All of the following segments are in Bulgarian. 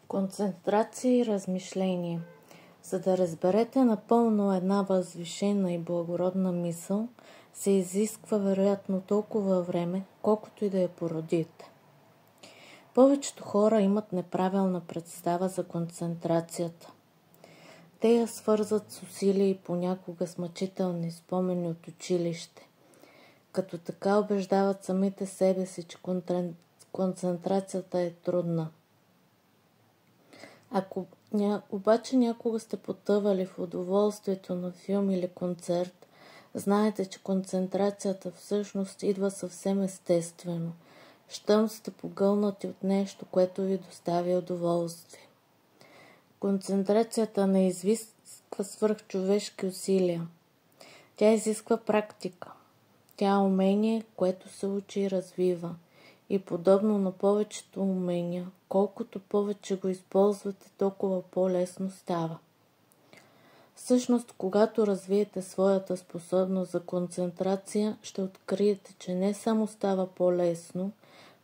Концентрация и размишление. За да разберете напълно една възвишена и благородна мисъл, се изисква вероятно толкова време, колкото и да я породите. Повечето хора имат неправилна представа за концентрацията. Те я свързват с усилия и понякога с мъчителни спомени от училище. Като така убеждават самите себе си, че концентрацията е трудна. Ако обаче някога сте потъвали в удоволствието на филм или концерт, знаете, че концентрацията всъщност идва съвсем естествено, щом сте погълнати от нещо, което ви доставя удоволствие. Концентрацията не изисква свръхчовешки усилия. Тя изисква практика. Тя е умение, което се учи и развива. И подобно на повечето умения, колкото повече го използвате, толкова по-лесно става. Всъщност, когато развиете своята способност за концентрация, ще откриете, че не само става по-лесно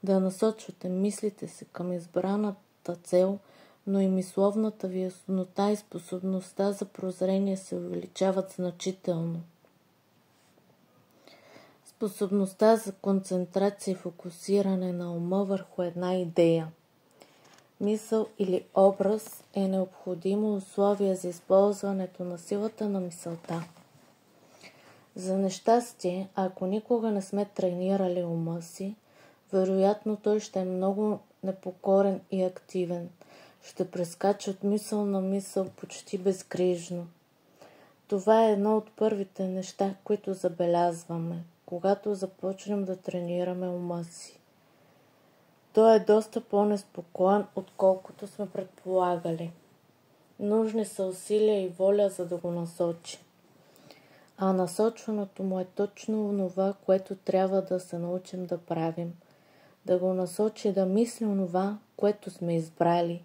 да насочвате мислите си към избраната цел, но и мисловната ви яснота и способността за прозрение се увеличават значително. Способността за концентрация и фокусиране на ума върху една идея, мисъл или образ е необходимо условие за използването на силата на мисълта. За нещастие, ако никога не сме тренирали ума си, вероятно той ще е много непокорен и активен, ще прескача от мисъл на мисъл почти безгрижно. Това е едно от първите неща, които забелязваме, когато започнем да тренираме ума си. Той е доста по-неспокоен, отколкото сме предполагали. Нужни са усилия и воля, за да го насочи. А насочването му е точно онова, което трябва да се научим да правим. Да го насочи да мисли онова, което сме избрали,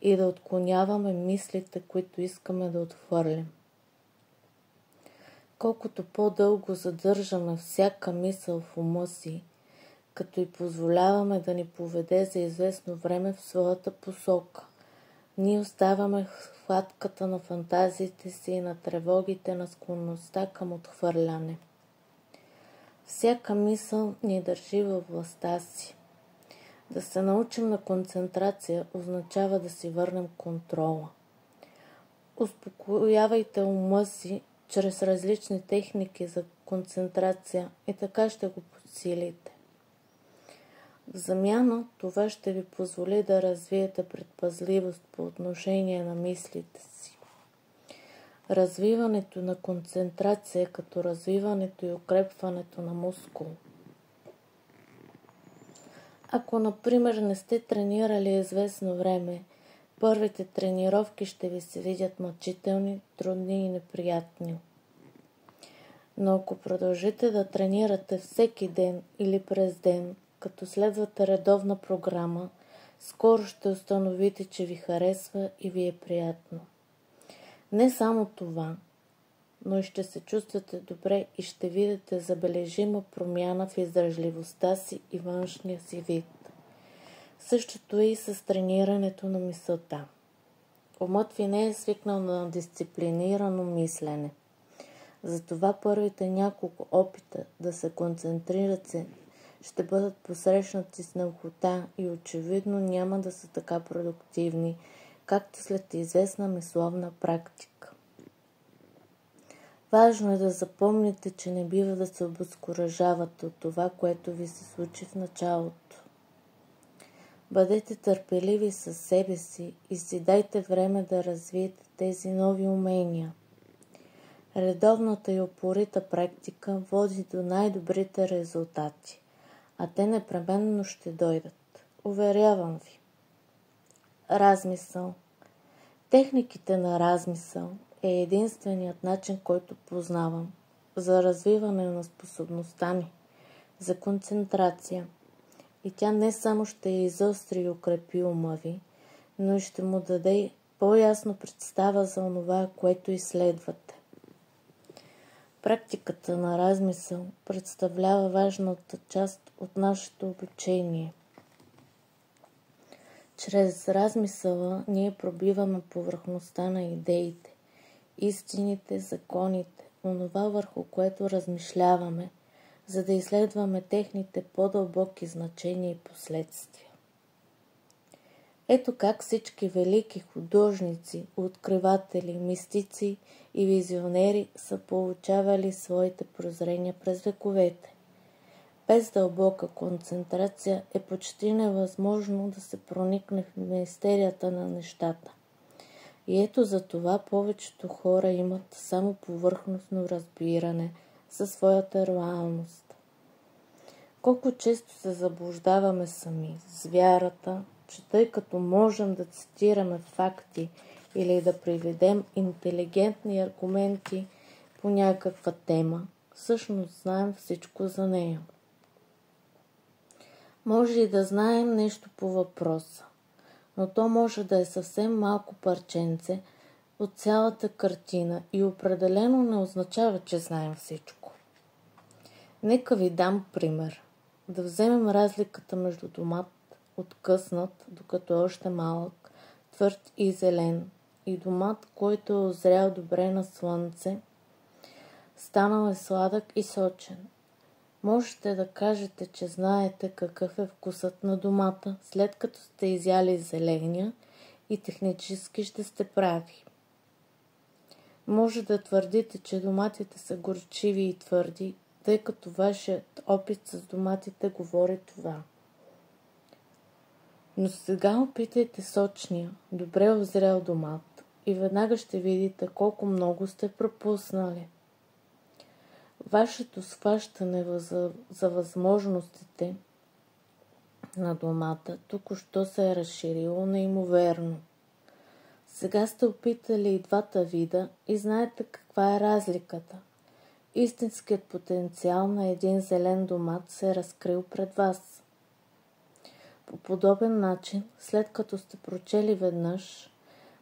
и да отклоняваме мислите, които искаме да отхвърлим. Колкото по-дълго задържаме всяка мисъл в ума си, като й позволяваме да ни поведе за известно време в своята посока, ние оставаме в хватката на фантазиите си и на тревогите, на склонността към отхвърляне. Всяка мисъл ни държи във властта си. Да се научим на концентрация означава да си върнем контрола. Успокоявайте ума си чрез различни техники за концентрация и така ще го подсилите. В замяна това ще ви позволи да развиете предпазливост по отношение на мислите си. Развиването на концентрация е като развиването и укрепването на мускул. Ако, например, не сте тренирали известно време, първите тренировки ще ви се видят мъчителни, трудни и неприятни. Но ако продължите да тренирате всеки ден или през ден, като следвате редовна програма, скоро ще установите, че ви харесва и ви е приятно. Не само това, но и ще се чувствате добре и ще видите забележима промяна в издръжливостта си и външния си вид. Същото е и с тренирането на мисълта. Умът ви не е свикнал на дисциплинирано мислене. Затова първите няколко опита да се концентрирате ще бъдат посрещнати с неохота и очевидно няма да са така продуктивни, както след известна мисловна практика. Важно е да запомните, че не бива да се обезкуражавате от това, което ви се случи в началото. Бъдете търпеливи със себе си и си дайте време да развиете тези нови умения. Редовната и упорита практика води до най-добрите резултати, а те непременно ще дойдат. Уверявам ви. Размисъл. Техниките на размисъл е единственият начин, който познавам за развиване на способността ни, за концентрация. И тя не само ще изостри и укрепи ума ви, но и ще му даде по-ясно представа за онова, което изследвате. Практиката на размисъл представлява важната част от нашето обучение. Чрез размисъла ние пробиваме повърхността на идеите, истините, законите, онова върху което размишляваме, за да изследваме техните по-дълбоки значения и последствия. Ето как всички велики художници, откриватели, мистици и визионери са получавали своите прозрения през вековете. Без дълбока концентрация е почти невъзможно да се проникне в мистерията на нещата. И ето за това повечето хора имат само повърхностно разбиране със своята реалност. Колко често се заблуждаваме сами с вярата, че тъй като можем да цитираме факти или да приведем интелигентни аргументи по някаква тема, всъщност знаем всичко за нея. Може и да знаем нещо по въпроса, но то може да е съвсем малко парченце от цялата картина и определено не означава, че знаем всичко. Нека ви дам пример. Да вземем разликата между домат откъснат, докато е още малък, твърд и зелен, и домат, който е озрял добре на слънце, станал е сладък и сочен. Можете да кажете, че знаете какъв е вкусът на домата, след като сте изяли зеления и технически ще сте прави. Може да твърдите, че доматите са горчиви и твърди, тъй като вашият опит с доматите говори това. Но сега опитайте сочния, добре озрял домат и веднага ще видите колко много сте пропуснали. Вашето схващане за възможностите на домата току-що се е разширило неимоверно. Сега сте опитали и двата вида и знаете каква е разликата. Истинският потенциал на един зелен домат се е разкрил пред вас. По подобен начин, след като сте прочели веднъж,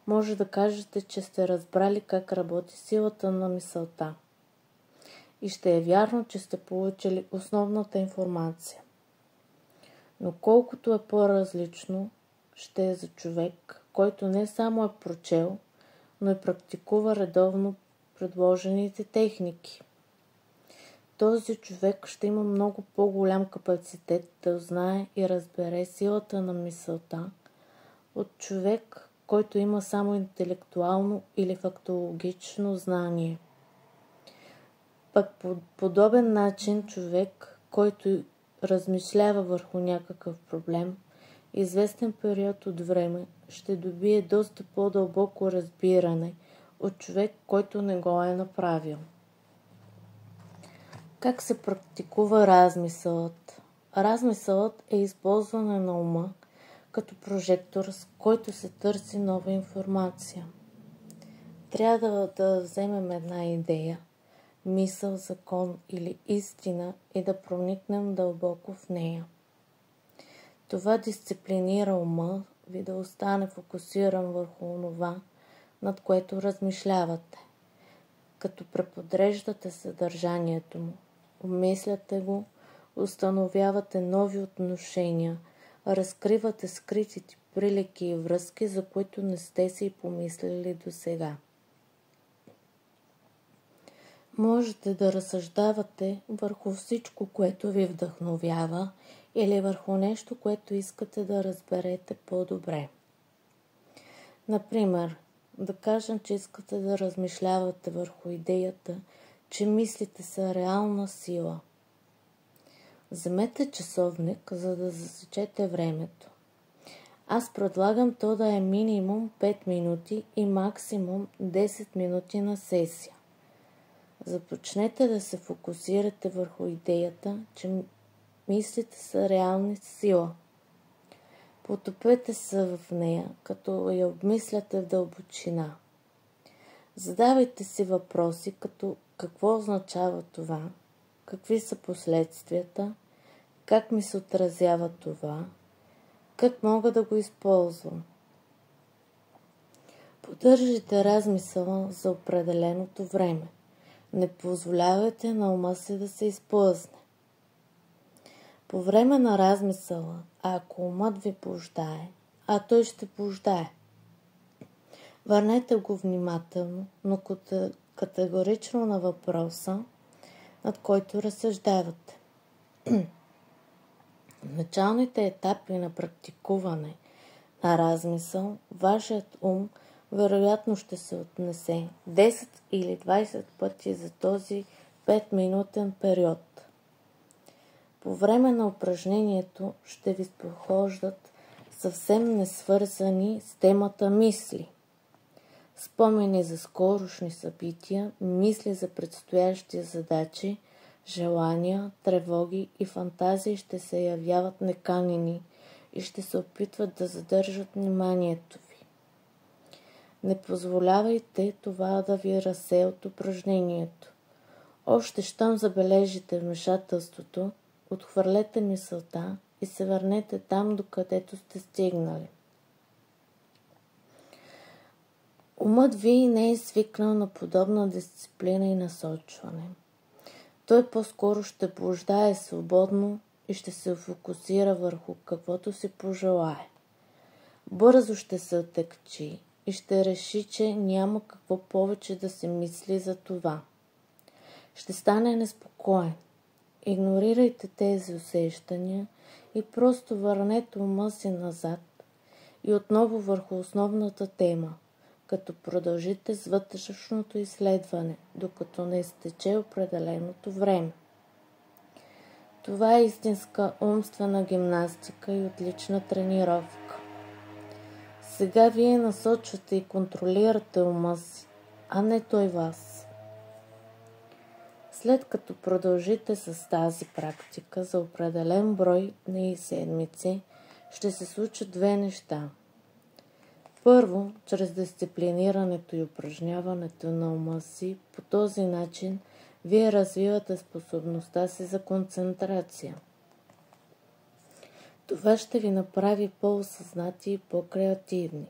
може да кажете, че сте разбрали как работи силата на мисълта. И ще е вярно, че сте получили основната информация. Но колкото е по-различно, ще е за човек, който не само е прочел, но и практикува редовно предложените техники. Този човек ще има много по-голям капацитет да знае и разбере силата на мисълта от човек, който има само интелектуално или фактологично знание. Пък по подобен начин човек, който размишлява върху някакъв проблем, известен период от време ще добие доста по-дълбоко разбиране от човек, който не го е направил. Как се практикува размисълът? Размисълът е използване на ума като прожектор, с който се търси нова информация. Трябва да вземем една идея, мисъл, закон или истина и да проникнем дълбоко в нея. Това дисциплинира ума ви да остане фокусиран върху онова, над което размишлявате, като преподреждате съдържанието му, обмисляте го, установявате нови отношения, разкривате скритите прилики и връзки, за които не сте си помислили досега. Можете да разсъждавате върху всичко, което ви вдъхновява, или върху нещо, което искате да разберете по-добре. Например, да кажем, че искате да размишлявате върху идеята, че мислите са реална сила. Вземете часовник, за да засечете времето. Аз предлагам то да е минимум 5 минути и максимум 10 минути на сесия. Започнете да се фокусирате върху идеята, че мислите са реални сила. Потопете се в нея, като я обмисляте в дълбочина. Задавайте си въпроси, като какво означава това, какви са последствията, как ми се отразява това, как мога да го използвам. Поддържайте размисъла за определеното време. Не позволявайте на ума си да се изплъзне. По време на размисъла, ако умът ви блуждае, а той ще блуждае. Върнете го внимателно, но категорично на въпроса, над който разсъждавате. В началните етапи на практикуване на размисъл, вашият ум вероятно ще се отнесе 10 или 20 пъти за този 5-минутен период. По време на упражнението ще ви прохождат съвсем несвързани с темата мисли. Спомени за скорошни събития, мисли за предстоящи задачи, желания, тревоги и фантазии ще се явяват неканени и ще се опитват да задържат вниманието ви. Не позволявайте това да ви разсее от упражнението. Още щом забележите вмешателството, отхвърлете мисълта и се върнете там, докъдето сте стигнали. Умът ви не е свикнал на подобна дисциплина и насочване. Той по-скоро ще блуждае свободно и ще се фокусира върху каквото си пожелае. Бързо ще се отекчи и ще реши, че няма какво повече да се мисли за това. Ще стане неспокоен. Игнорирайте тези усещания и просто върнете ума си назад и отново върху основната тема, като продължите с вътрешното изследване, докато не изтече определеното време. Това е истинска умствена гимнастика и отлична тренировка. Сега вие насочвате и контролирате ума си, а не той вас. След като продължите с тази практика за определен брой дни и седмици, ще се случат две неща. Първо, чрез дисциплинирането и упражняването на ума си, по този начин вие развивате способността си за концентрация. Това ще ви направи по-осъзнати и по-креативни.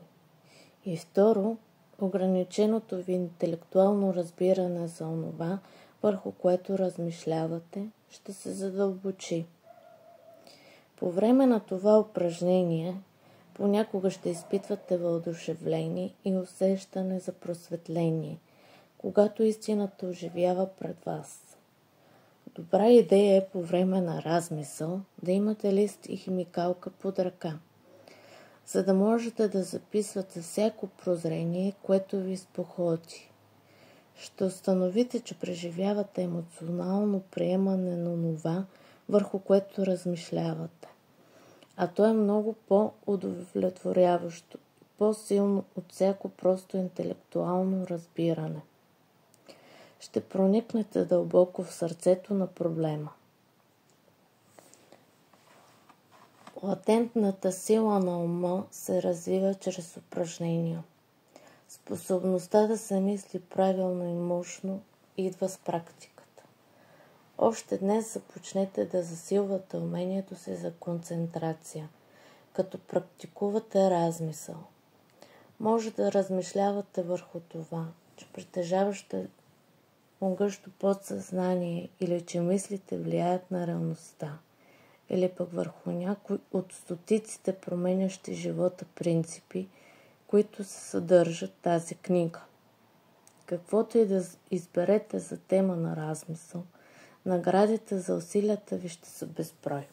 И второ, ограниченото ви интелектуално разбиране за онова, върху което размишлявате, ще се задълбочи. По време на това упражнение понякога ще изпитвате въодушевление и усещане за просветление, когато истината оживява пред вас. Добра идея е по време на размисъл да имате лист и химикалка под ръка, за да можете да записвате всяко прозрение, което ви споходи. Ще установите, че преживявате емоционално приемане на това, върху което размишлявате. А то е много по-удовлетворяващо и по-силно от всяко просто интелектуално разбиране. Ще проникнете дълбоко в сърцето на проблема. Латентната сила на ума се развива чрез упражнения. Способността да се мисли правилно и мощно идва с практиката. Още днес започнете да засилвате умението си за концентрация, като практикувате размисъл. Може да размишлявате върху това, че притежавате могъщо подсъзнание или че мислите влияят на реалността, или пък върху някой от стотиците променящи живота принципи, които се съдържат в тази книга. Каквото и да изберете за тема на размисъл, наградите за усилията ви ще са безброй.